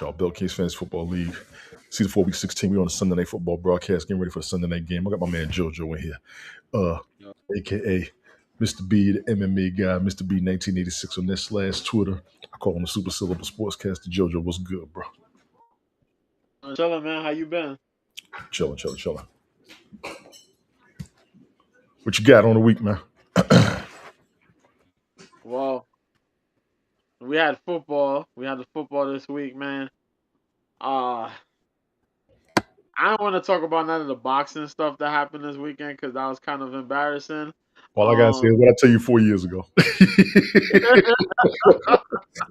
Y'all, Bill Kings Fans Football League. Season 4, Week 16. We're on the Sunday Night Football broadcast, getting ready for the Sunday night game. I got my man JoJo in here, uh, Yeah. aka Mr. B, the MMA guy, Mr. B 1986 on this last Twitter. I call him the Super Syllable Sportscaster. JoJo, what's good, bro? Chilling, man. How you been? Chilling, chilling, chilling. What you got on the week, man? Well, we had football. We had the football this week, man. Uh, I don't want to talk about none of the boxing stuff that happened this weekend because that was kind of embarrassing. All I gotta say is Um, what I tell you 4 years ago.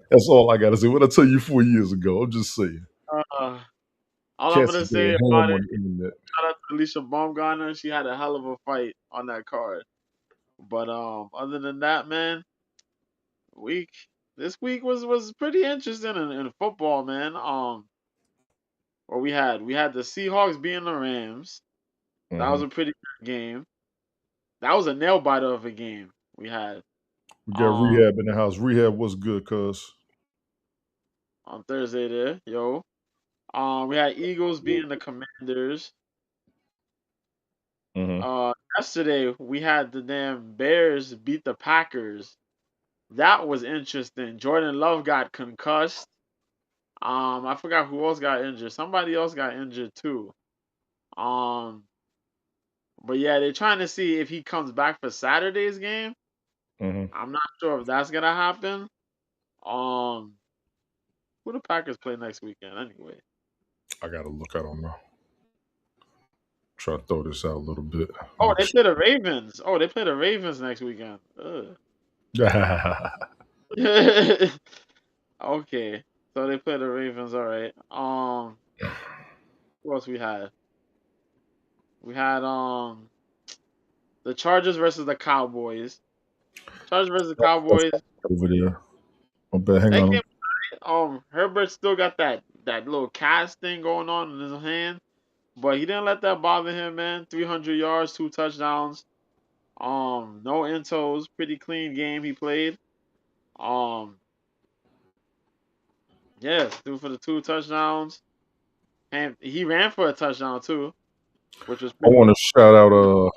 That's all I gotta say. What I tell you 4 years ago. I'm just saying. uh, all I'm Cats gonna is say going about ham it, on the internet. shout out to Alicia Baumgartner. She had a hell of a fight on that card. But other than that, man, week this week was pretty interesting in football, man. What we had the Seahawks beating the Rams. That was Mhm. a pretty good game. That was a nail biter of a game we had. We got Um, Rehab in the house. Rehab was good, cuz. on Thursday there, yo. We had Eagles beating the Commanders. Mhm. Yesterday we had the damn Bears beat the Packers. That was interesting. Jordan Love got concussed. I forgot who else got injured. Somebody else got injured too. Um, but yeah, they're trying to see if he comes back for Saturday's game. Mhm. I'm not sure if that's gonna happen. Um, who the Packers play next weekend anyway? I gotta look. I don't know. Try to throw this out a little bit. Oh, Make they play the Ravens. Oh, they play the Ravens next weekend. Ugh. sure. Okay, so they play the Ravens. All right. Who else we had? We had the Chargers versus the Cowboys. Chargers versus the Cowboys. Over there. My bad. Hang That on. game. Herbert still got that little cast thing going on in his hand, but he didn't let that bother him, man. 300 yards, 2 touchdowns. No intos. Pretty clean game he played. Um, yeah, threw for the 2 touchdowns. And he ran for a touchdown too, which was I pretty. want to shout out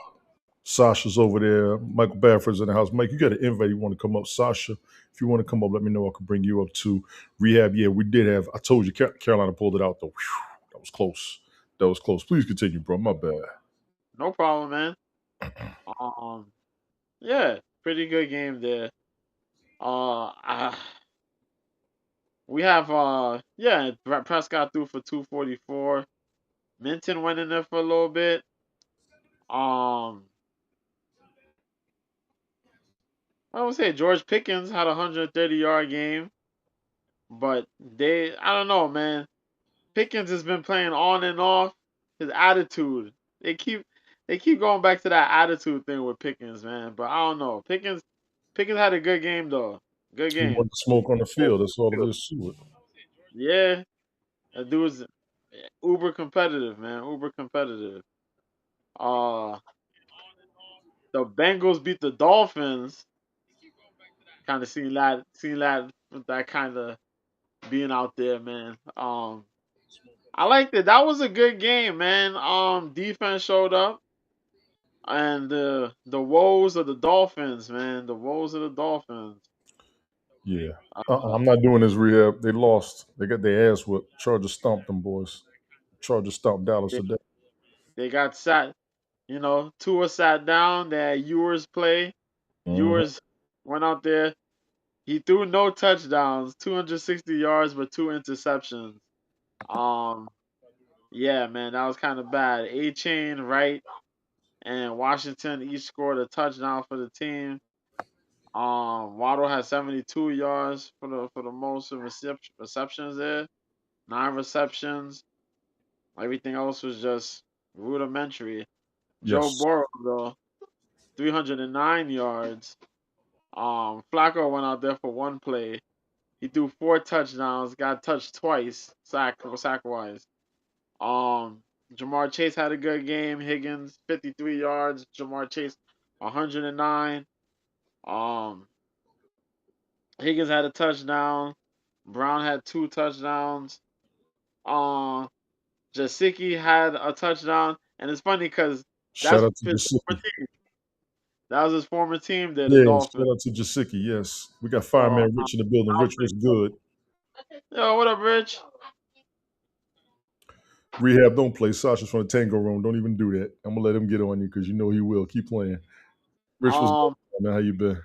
Sasha's over there. Michael Bafford's in the house. Mike, you got an invite. You want to come up? Sasha, if you want to come up, let me know. I can bring you up to Rehab. Yeah, we did have. I told you, Carolina pulled it out though. Whew, that was close. That was close. Please continue, bro. My bad. No problem, man. Um, yeah, pretty good game there. Uh, uh we have yeah, Prescott threw for 244. Minton went in there for a little bit. Um, I would say George Pickens had a 130-yard game, but I don't know, man. Pickens has been playing on and off. His attitude, they keep they keep going back to that attitude thing with Pickens, man. But I don't know. Pickens had a good game though. Good He game. wanted to smoke on the field. That's all it is to it. Yeah, that dude was uber competitive, man. Uber competitive. Uh, the Bengals beat the Dolphins. Kind of seen that with that kind of being out there, man. I liked it. That was a good game, man. Defense showed up, and the woes of the Dolphins, man. The woes of the Dolphins. Yeah. Uh, I'm not doing this Rehab. They lost. They got their ass whipped. Chargers stomped them boys. Chargers stomped Dallas they, today. they got sat. Tua sat down. They had Ewers play. Mhm. Ewers went out there. He threw no touchdowns, 260 yards, but 2 interceptions. Um, yeah, man, that was kind of bad. A Chain, Wright, and Washington each scored a touchdown for the team. Waddle had 72 yards for the most receptions there, 9 receptions. Everything else was just rudimentary. Joe Yes. Burrow though, 309 yards. Flacco went out there for one play. He threw 4 touchdowns, got touched twice, sack wise. Um, Jamar Chase had a good game. Higgins 53 yards. Jamar Chase 109. Um, Higgins had a touchdown. Brown had 2 touchdowns. Jasicki had a touchdown, and it's funny because Shout that's out to his former Jasicki. team. That was his former team there, the Yeah, Dolphins. shout out to Jasicki. Yes, we got So Fireman Rich in the building. I was Rich was like, good. yo, what up, Rich? Rehab don't play. Sasha's from the Tango Room. Don't even do that. I'm gonna let him get on you because you know he will. Keep playing. Rich was good. Man, how you been?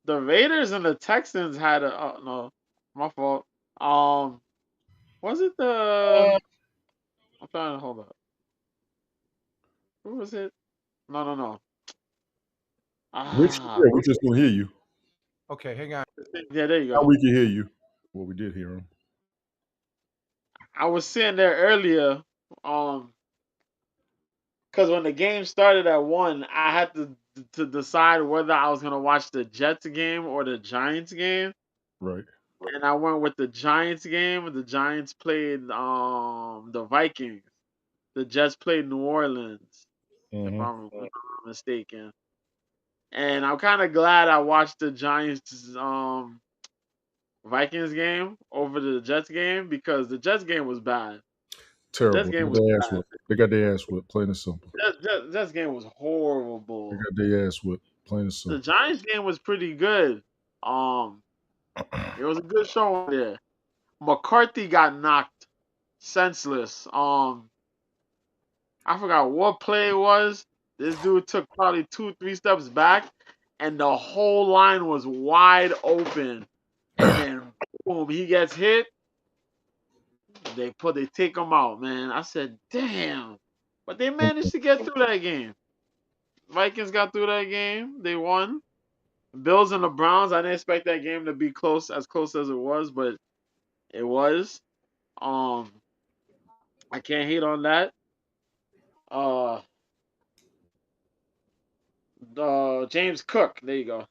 The Raiders and the Texans had a no, my fault. Was it the? I'm trying to hold up. Who was it? No. Rich, Ah, yeah, we just don't hear you. Okay, hang on. yeah, there you Now go. we can hear you. Well, we did hear him. I was sitting there earlier, because when the game started at 1, I had to decide whether I was gonna watch the Jets game or the Giants game, Right. and I went with the Giants game. The Giants played the Vikings. The Jets played New Orleans, if Mm-hmm. I'm not mistaken. And I'm kind of glad I watched the Giants Vikings game over the Jets game because the Jets game was bad. Jets Terrible. game was bad. They got their ass whipped. Plain and simple. Jets game was They horrible. got their ass whipped. Plain and The simple. Giants game was pretty good. It was a good show there. McCarthy got knocked senseless. I forgot what play it was. This dude took probably 2-3 steps back, and the whole line was wide open. And then boom, he gets hit. They take him out, man. I said, damn. But they managed to get through that game. Vikings got through that game. They won. Bills and the Browns, I didn't expect that game to be close as it was, but it was. I can't hate on that. James Cook, there you go.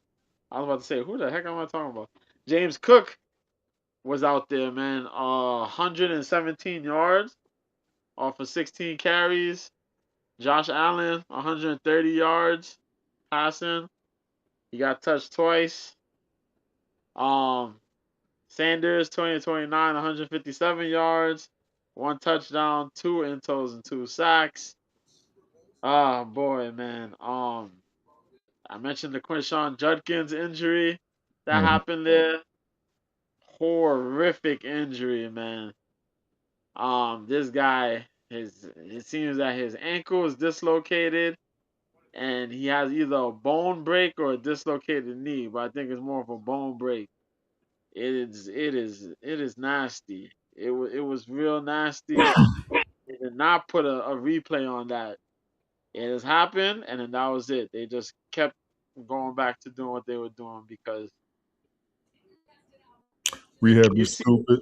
I was about to say, who the heck am I talking about? James Cook was out there, man. 117 yards off of 16 carries. Josh Allen, 130 yards passing. He got touched twice. Sanders, 20-29, 157 yards, 1 touchdown, 2 intos, and 2 sacks. Oh boy, man. I mentioned the Quinshawn Judkins injury that happened there. Horrific injury, man. This guy, it seems that his ankle is dislocated, and he has either a bone break or a dislocated knee, but I think it's more of a bone break. It is nasty. It was real nasty. They did not put a replay on that. It has happened, and then that was it. They just kept going back to doing what they were doing because Rehab, you you see stupid.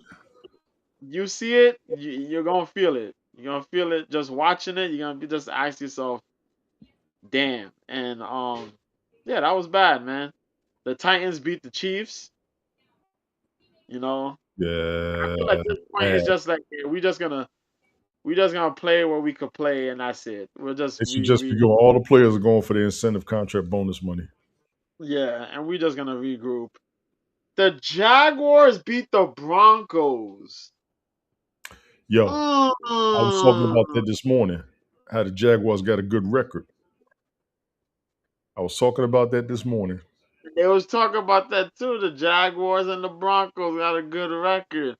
it, you're gonna feel it. You're gonna feel it just watching it. You're gonna just ask yourself, "Damn!" And yeah, that was bad, man. The Titans beat the Chiefs. You know, I Yeah. feel like this point is just like we just gonna play where we could play, and that's it. We'll just It should just be going. All the players are going for the incentive contract bonus money. yeah, and we're just gonna regroup. The Jaguars beat the Broncos. Yo, I was talking about that this morning. How the Jaguars got a good record. I was talking about that this morning. They was talking about that too. The Jaguars and the Broncos got a good record,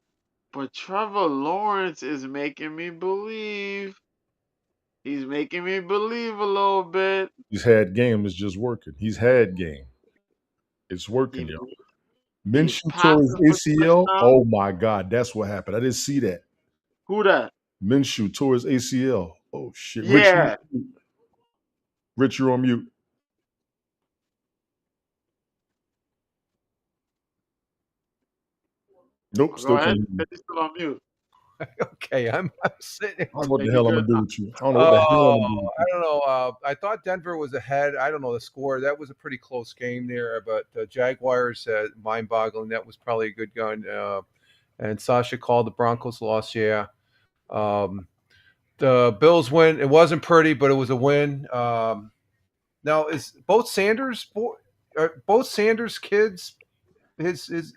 but Trevor Lawrence is making me believe. He's making me believe a little bit. He's had game. It's just working. He's had game. It's working, yo. Minshew tore his ACL. Oh my God, that's what happened. I didn't see that. Who that? Minshew tore his ACL. Oh shit. Yeah. Rich, you're on mute. Nope, still can't hear you. He's still on mute. Okay, I'm sitting. I don't know what the hell I'm gonna do with you. I don't know what the hell I'm gonna do with you. I don't know. I thought Denver was ahead. I don't know the score. That was a pretty close game there, but the Jaguars, mind-boggling. That was probably a good gun. And Sasha called the Broncos loss. Yeah. The Bills win. It wasn't pretty, but it was a win. Now is both Sanders kids? His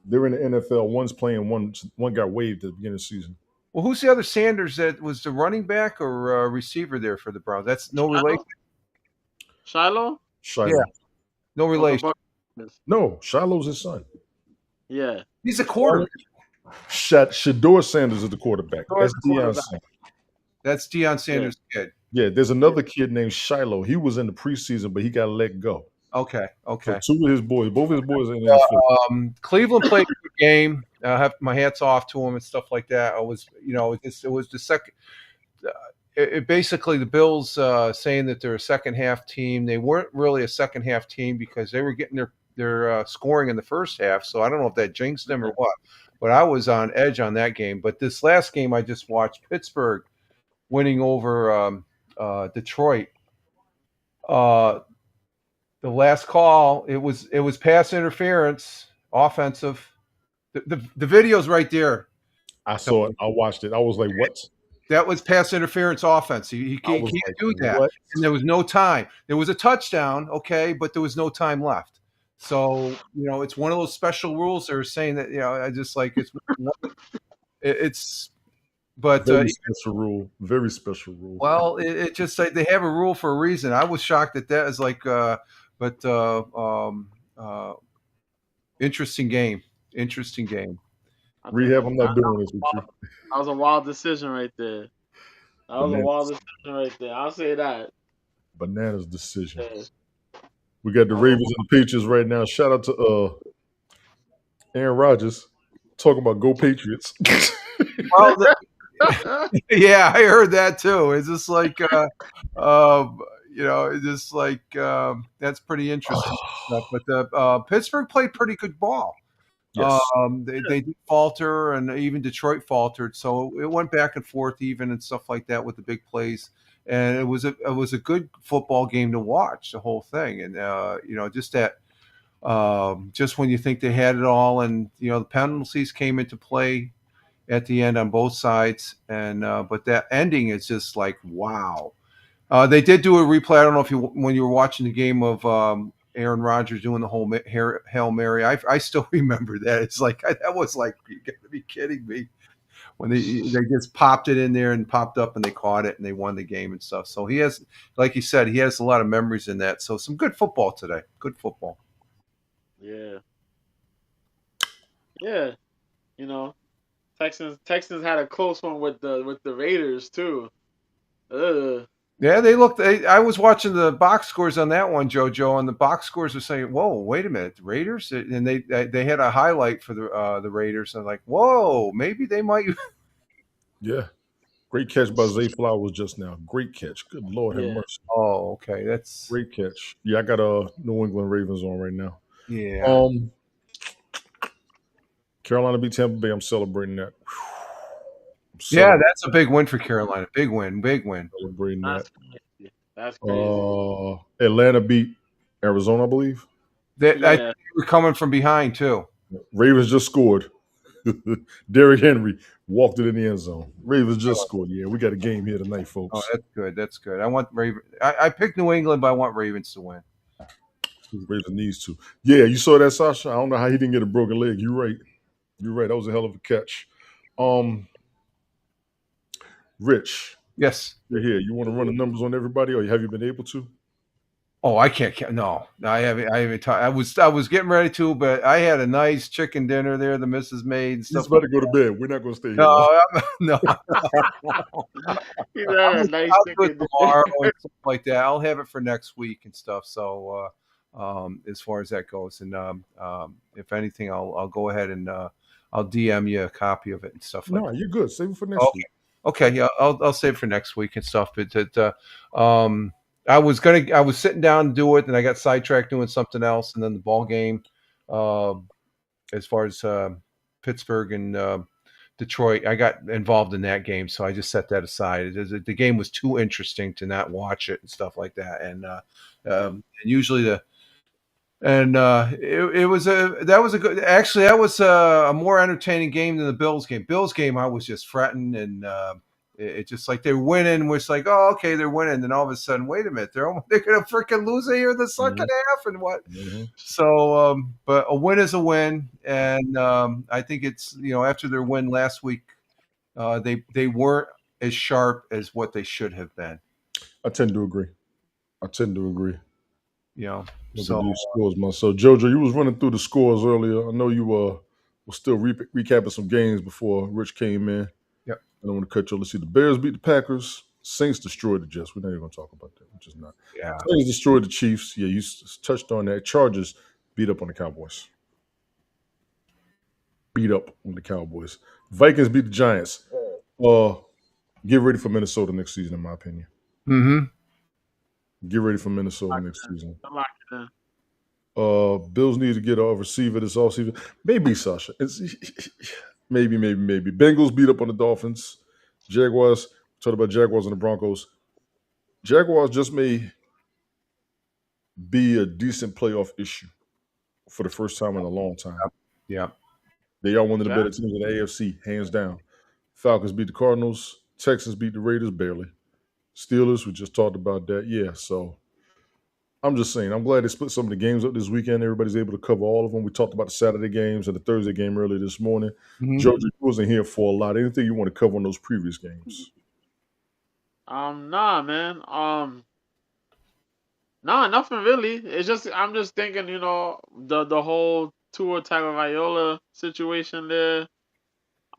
They're in the NFL. One's playing. One got waived at the beginning of the season. Well, who's the other Sanders that was the running back or receiver there for the Browns? That's no relation. Shiloh? Shiloh. Yeah. No Or the relation. Buccaneers? No, Shiloh's his son. Yeah. He's a quarterback. Shador Sanders is the quarterback. Shador's That's the Deion quarterback. Sanders. That's Deion Sanders' kid. Yeah, there's another kid named Shiloh. He was in the preseason, but he got let go. Okay. So two of his boys, both his boys are in the NFL. Cleveland played a good game. I have my hats off to them and stuff like that. I was, it was the second. Basically the Bills saying that they're a second half team. They weren't really a second half team because they were getting their scoring in the first half. So I don't know if that jinxed them or what. But I was on edge on that game. But this last game I just watched, Pittsburgh winning over Detroit. The last call, it was pass interference, offensive. The video's right there. I saw it. I watched it. I was like, what? That was pass interference offense. He can't do that. What? And there was no time. There was a touchdown, okay, but there was no time left. So, it's one of those special rules they're saying that, I just like it's but very special rule. Very special rule. Well, it just like they have a rule for a reason. I was shocked that is like interesting game. Interesting game. Rehab, I'm not doing this with you. That was a wild decision right there. I'll say that. Bananas decision. Yeah. We got the Ravens and the Patriots right now. Shout out to Aaron Rodgers talking about go Patriots. Well, yeah, I heard that too. It's just like it's just like that's pretty interesting stuff. But Pittsburgh played pretty good ball. Yes. They did falter, and even Detroit faltered. So it went back and forth, even and stuff like that with the big plays. And it was a good football game to watch, the whole thing. And just that, just when you think they had it all, and the penalties came into play at the end on both sides, and but that ending is just like wow. They did do a replay. I don't know if when you were watching the game of Aaron Rodgers doing the whole Hail Mary. I still remember that. It's like that was like, you got to be kidding me. When they just popped it in there and popped up and they caught it and they won the game and stuff. So he has, like you said, he has a lot of memories in that. So some good football today. Good football. Yeah. Yeah. Texans had a close one with the Raiders too. Yeah, they looked. I was watching the box scores on that one, JoJo, and the box scores were saying, "Whoa, wait a minute, the Raiders!" And they had a highlight for the Raiders. And like, "Whoa, maybe they might." Yeah, great catch by Zay Flowers just now. Great catch. Good Lord have mercy. Oh, okay, that's great catch. Yeah, I got New England Ravens on right now. Yeah. Carolina beat Tampa Bay. I'm celebrating that. Yeah, that's a big win for Carolina. Big win. Celebrating that. That's crazy. Atlanta beat Arizona, I believe. I think we're coming from behind too. Ravens just scored. Derrick Henry walked it in the end zone. Ravens just scored. Yeah, we got a game here tonight, folks. Oh, that's good. That's good. I want Ravens. I picked New England, but I want Ravens to win. Ravens needs to. Yeah, you saw that, Sasha? I don't know how he didn't get a broken leg. You're right. That was a hell of a catch. Rich. Yes. You're here. You want to run the numbers on everybody, or have you been able to? Oh, I can't. No, I haven't. I was getting ready to, but I had a nice chicken dinner there. The missus made. And stuff. He's about to go to bed. We're not going to stay here. No. Nice I'll do it tomorrow and stuff like that. I'll have it for next week and stuff. So, as far as that goes, and if anything, I'll go ahead and I'll DM you a copy of it and stuff like that. No, you're good. Save it for next week. Okay, yeah, I'll save it for next week and stuff. But I was sitting down to do it, and I got sidetracked doing something else, and then the ball game, as far as Pittsburgh and Detroit, I got involved in that game, so I just set that aside. The game was too interesting to not watch it and stuff like that, and usually it was a more entertaining game than the Bills game. I was just fretting, and It's just like they're winning. We're just like, oh, okay, they're winning. Then all of a sudden, wait a minute, they're going to freaking lose here in the second half and what? So, but a win is a win, and I think it's after their win last week, they weren't as sharp as what they should have been. I tend to agree. Look at these scores, man. So Jojo, you was running through the scores earlier. I know you were still recapping some games before Rich came in. Yep. I don't want to cut you. Let's see. The Bears beat the Packers. Saints destroyed the Jets. We're not even going to talk about that. Which is not. Yeah. Saints destroyed the Chiefs. Yeah, you touched on that. Chargers beat up on the Cowboys. Vikings beat the Giants. Get ready for Minnesota next season, in my opinion. Mm-hmm. Get ready for Minnesota next season. I like that. Bills need to get a receiver this offseason. Maybe, Sasha. Maybe. Bengals beat up on the Dolphins. Jaguars, talked about Jaguars and the Broncos. Jaguars just may be a decent playoff issue for the first time in a long time. Yeah. They are one of the better teams in the AFC, hands down. Falcons beat the Cardinals. Texans beat the Raiders barely. Steelers, we just talked about that. Yeah, so I'm just saying, I'm glad they split some of the games up this weekend. Everybody's able to cover all of them. We talked about the Saturday games and the Thursday game earlier this morning. Mm-hmm. Jojo, you wasn't here for a lot. Anything you want to cover on those previous games? Nah, man. Nah, nothing really. It's just I'm just thinking, the whole Tua Tagovailoa situation there.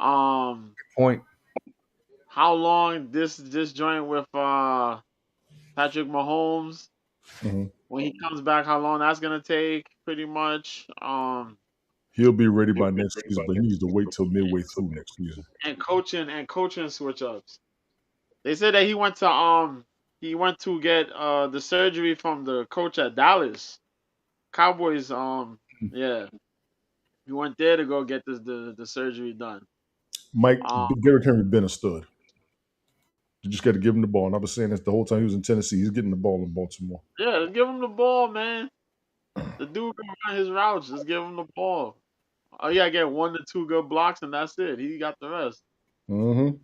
Good point. How long this joint with Patrick Mahomes when he comes back? How long that's gonna take? Pretty much. He'll be ready by next season, but he needs to wait till midway through next season. And coaching switch ups. They said that he went to get the surgery from the coach at Dallas Cowboys. Yeah, he went there to go get the surgery done. Mike, Derrick Henry been a stud. You just got to give him the ball. And I've been saying this the whole time he was in Tennessee. He's getting the ball in Baltimore. Yeah, just give him the ball, man. The dude can run his routes. Just give him the ball. Oh, yeah, get 1 to 2 good blocks, and that's it. He got the rest. Mm-hmm.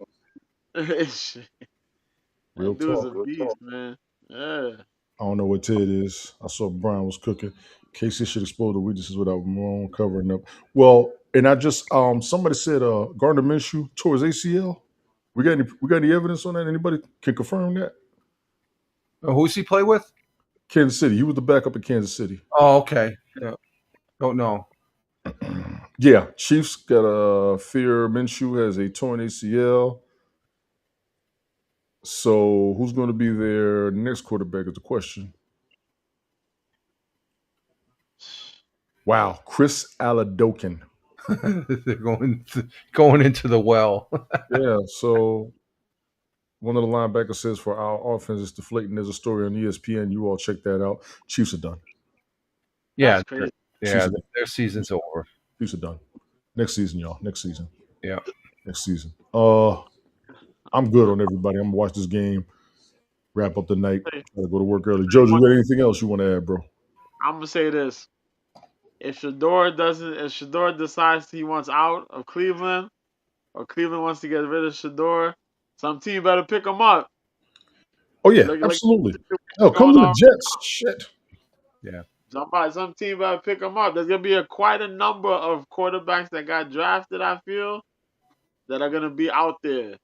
Real dude's a beast, man. Yeah. I don't know what Ted is. I saw Brian was cooking. KC should expose the weaknesses without Malone covering up. Well, and I just somebody said Gardner Minshew tore his ACL. We got any evidence on that? Anybody can confirm that? Who's he play with? Kansas City. He was the backup at Kansas City. Oh, okay. Yeah. Don't know. Yeah, Chiefs got a fear Minshew has a torn ACL. So who's going to be their next quarterback is the question. Wow, Chris Aladokin. They're going into the well. Yeah, so one of the linebackers says for our offense is deflating. There's a story on ESPN. You all check that out. Chiefs are done. Yeah, their season's over. Chiefs are done. Next season, y'all. Next season. Yeah. Next season. I'm good on everybody. I'm gonna watch this game, wrap up the night, gotta go to work early. Jojo, you got anything else you want to add, bro? I'm gonna say this. If Shador decides he wants out of Cleveland, or Cleveland wants to get rid of Shador, some team better pick him up. Oh yeah, absolutely. Come to the Jets. Shit. Yeah. Some team better pick him up. There's gonna be quite a number of quarterbacks that got drafted, I feel, that are gonna be out there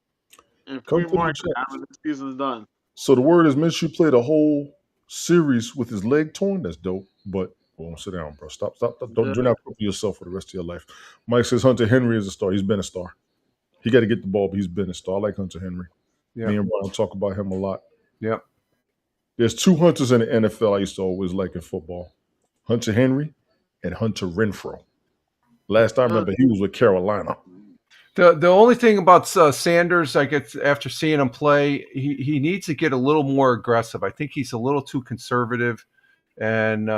in free market after the season's done. So the word is Minshew played a whole series with his leg torn. That's dope, but sit down, bro. Stop. Don't do not put yourself for the rest of your life. Mike says Hunter Henry is a star. He's been a star. He got to get the ball, but he's been a star. I like Hunter Henry. Yeah. Me and Brian talk about him a lot. Yeah. There's two Hunters in the NFL I used to always like in football. Hunter Henry and Hunter Renfrow. Last I remember, he was with Carolina. The only thing about Sanders, I guess, after seeing him play, he needs to get a little more aggressive. I think he's a little too conservative, and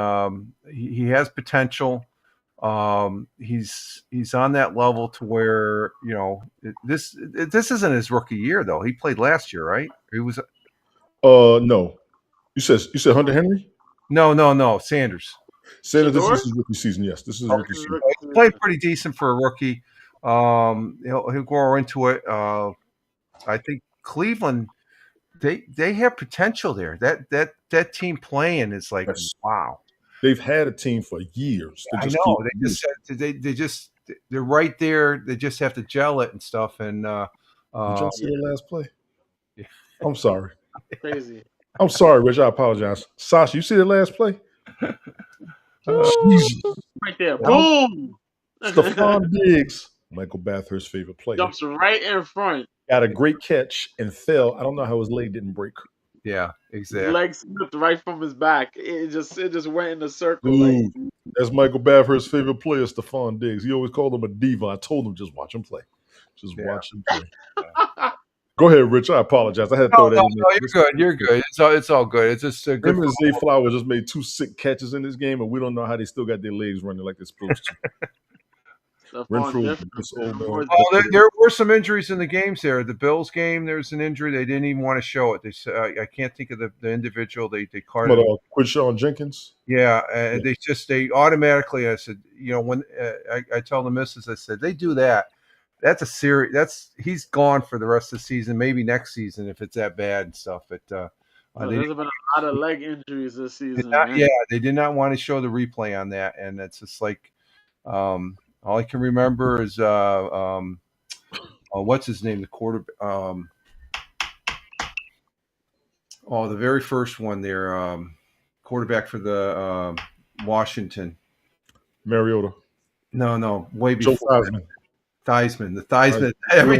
he has potential. He's on that level to where this isn't his rookie year though. He played last year, right? He was. No. You said Hunter Henry? No. Sanders. This is his rookie season. Yes, this is his rookie season. He played pretty decent for a rookie. He'll grow into it. I think Cleveland, they have potential there. That team playing is like, Yes. wow. They've had a team for years. I know. They're right there. They just have to gel it and stuff. And Did y'all see the last play? Yeah. I'm sorry. Crazy. I'm sorry, Rich. I apologize. Sasha, you see the last play? Jesus. Right there. Boom. Stephon Diggs, Michael Bathurst's favorite player, Jumps right in front. got a great catch and fell. I don't know how his leg didn't break. yeah, His exactly. leg slipped right from his back. It just went in a circle. Dude, that's Michael Bathurst's favorite player, Stephon Diggs. He always called him a diva. I told him just watch him play. Just watch him play. Go ahead, Rich. I apologize. I had to throw that in there. You're good. You're good. It's all good. It's just a good. Him and Zay Flowers just made 2 sick catches in this game, and we don't know how they still got their legs running like they're supposed to. Renfrew, this old man. There were some injuries in the games there. The Bills game, there was an injury. They didn't even want to show it. They said, I can't think of the individual. They carded. Quinshon Jenkins. Yeah, and they automatically. I said, when I tell the missus, I said they do that. That's a serious. He's gone for the rest of the season. Maybe next season if it's that bad and stuff. But there's been a lot of leg injuries this season. They did not want to show the replay on that, and it's just like, all I can remember is what's his name, the quarterback. The very first one there, quarterback for the Washington. Mariota. No, way before. Joe Theismann. The Theismann. Every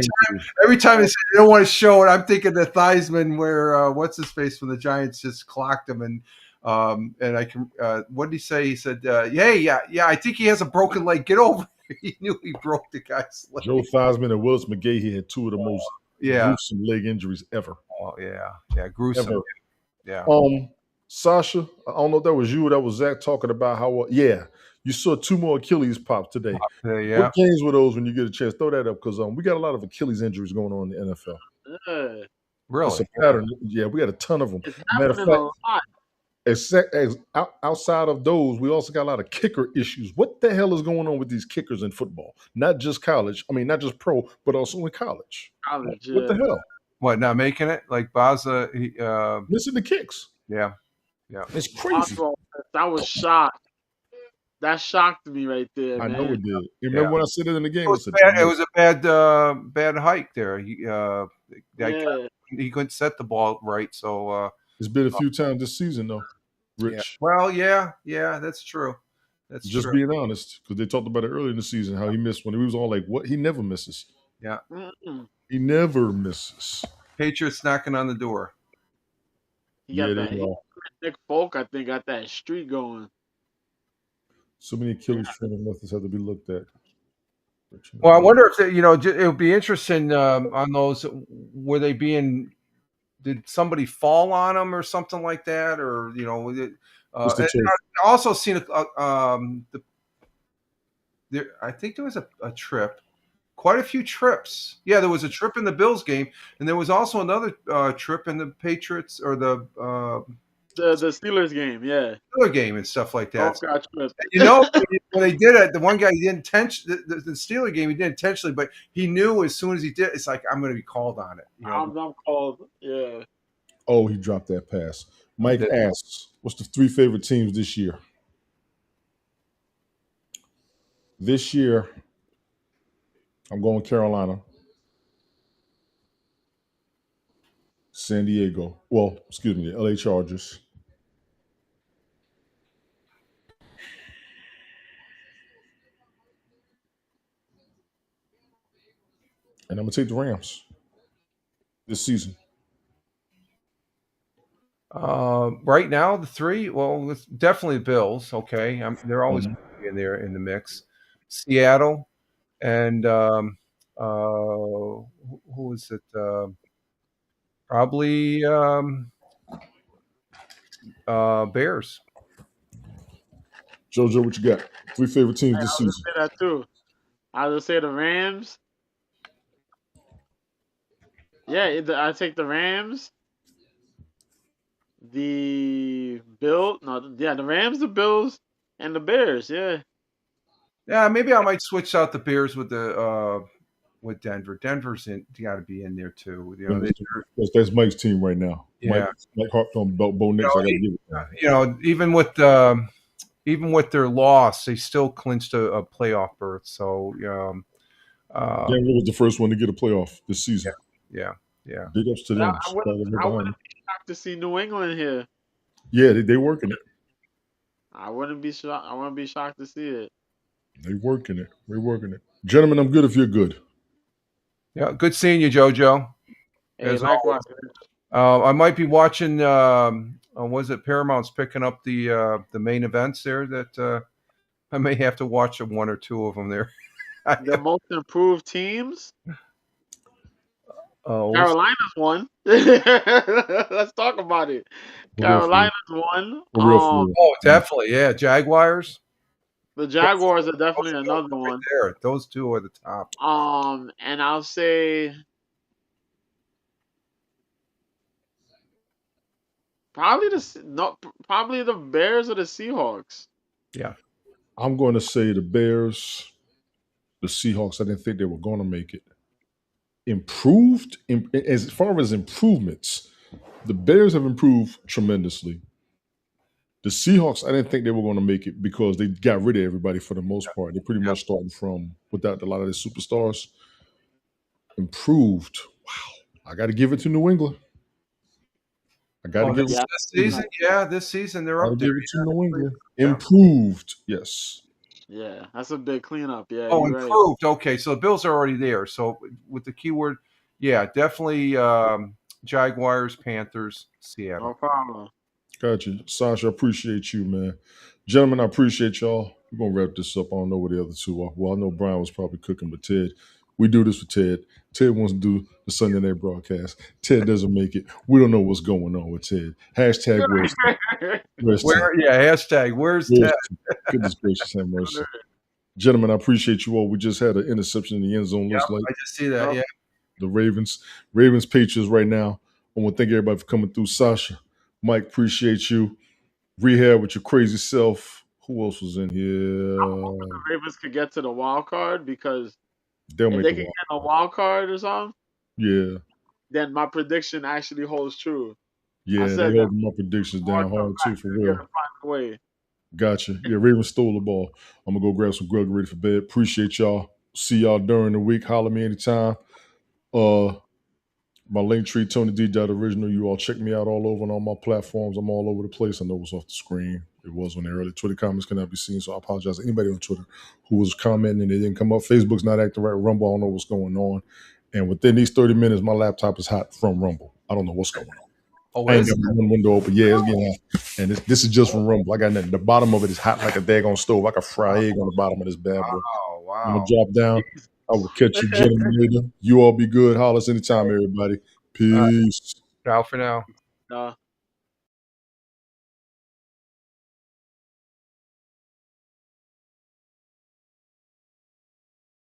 time they say they don't want to show it, I'm thinking the Theismann where what's his face from the Giants just clocked him and I can what did he say? He said, yeah, I think he has a broken leg. Get over it. He knew he broke the guy's leg. Joe Theismann and Willis McGahee had 2 of the most gruesome leg injuries ever. Oh yeah, gruesome. Ever. Yeah. Sasha, I don't know if that was you or that was Zach talking about how you saw 2 more Achilles pop today. What games were those when you get a chance? Throw that up because we got a lot of Achilles injuries going on in the NFL. Really? It's a pattern. Yeah, we got a ton of them. Matter of fact, outside of those, we also got a lot of kicker issues. What the hell is going on with these kickers in football? Not just college. I mean, not just pro, but also in college. What the hell? What, not making it? Like Baza, missing the kicks. Yeah. It's crazy. I was shocked. That shocked me right there. I know it did. You remember when I said it in the game? It was a bad hike there. He couldn't set the ball right. So it's been a few times this season, though, Rich. Well, yeah, that's true. That's just being honest, because they talked about it earlier in the season how he missed when he was all like, "What? He never misses." Yeah, he never misses. Patriots knocking on the door. Nick Folk, I think, got that streak going. So many Achilles training methods have to be looked at. Well, I wonder if it would be interesting on those. Were they being? Did somebody fall on them or something like that, or I also seen I think there was a trip. Quite a few trips. Yeah, there was a trip in the Bills game, and there was also another trip in the Patriots or the Steelers game. Yeah, Steelers game and stuff like that. When they did it, the one guy he didn't intentionally. The Steelers game he did intentionally, but he knew as soon as he did, it's like I'm going to be called on it. I'm called. Yeah. Oh, he dropped that pass. Mike asks, "What's the 3 favorite teams this year?" This year, I'm going Carolina, San Diego. Well, excuse me, the LA Chargers. And I'm going to take the Rams this season. Right now, the 3, well, it's definitely the Bills. Okay. They're always in there in the mix. Seattle. And who is it? Probably Bears. JoJo, what you got? 3 favorite teams this season? I would say that too. I would say the Rams. Yeah, I take the Rams. The Rams, the Bills, and the Bears. Yeah. Yeah, maybe I might switch out the Bears with the with Denver. Denver's got to be in there too. That's Mike's team right now. Yeah. Mike Hartman, Bo Nix. I got to give it. Even with their loss, they still clinched a playoff berth. So Denver was the first one to get a playoff this season. Yeah. Big ups to them. I wouldn't be shocked to see New England here. Yeah, they working it. I wouldn't be shocked. I wouldn't be shocked to see it. They working it. We're working it. Gentlemen, I'm good if you're good. Yeah, good seeing you, JoJo. Hey, likewise. I might be watching. Was it Paramount's picking up the main events there? That I may have to watch one or two of them there. The most improved teams. Carolina's won. Let's talk about it. Carolina's won. Definitely, yeah. Jaguars. The Jaguars are definitely another one. Right there. Those two are the top. And I'll say probably the Bears or the Seahawks. Yeah. I'm going to say the Bears, the Seahawks. I didn't think they were going to make it. Improved as far as improvements, the Bears have improved tremendously. The Seahawks, I didn't think they were going to make it because they got rid of everybody for the most part. They pretty much started from without a lot of the superstars. Improved. Wow. I got to give it to New England. I got to give it this season. Yeah, this season they're up there. Give it to New England. Improved. Yes. Yeah, that's a big cleanup. Yeah. Improved. Right. Okay, so the Bills are already there. So with the keyword, yeah, definitely Jaguars, Panthers, Seattle. No problem. Gotcha. Sasha, I appreciate you, man. Gentlemen, I appreciate y'all. We're going to wrap this up. I don't know where the other two are. Well, I know Brian was probably cooking, but Ted, we do this for Ted. Ted wants to do the Sunday night broadcast. Ted doesn't make it. We don't know what's going on with Ted. Hashtag where's Ted? Hashtag where's Ted? Goodness gracious, have mercy. Gentlemen, I appreciate you all. We just had an interception in the end zone. Looks like I just see that. Yeah. The Ravens Patriots right now. I want to thank everybody for coming through. Sasha, Mike, appreciate you. Rehab with your crazy self. Who else was in here? I'm hoping the Ravens could get to the wild card because if they can get a wild card or something, then my prediction actually holds true. Yeah, they hold my predictions down hard too, for real. Gotcha. Yeah, Ravens stole the ball. I'm gonna go grab some grub, ready for bed. Appreciate y'all. See y'all during the week. Holler me anytime. My link tree, Tony D. Original. You all check me out all over on all my platforms. I'm all over the place. I know it's off the screen. It was when they early. Twitter comments cannot be seen, so I apologize to anybody on Twitter who was commenting and they didn't come up. Facebook's not acting right. Rumble, I don't know what's going on. And within these 30 minutes, my laptop is hot from Rumble. I don't know what's going on. I ain't got one window open. Yeah, it's getting hot. And this is just from Rumble. I got nothing. The bottom of it is hot like a daggone stove. I can fry egg on the bottom of this bad boy. Wow. I'm going to drop down. I will catch you gentlemen later. You all be good. Holler us anytime, everybody. Peace. Ciao for now.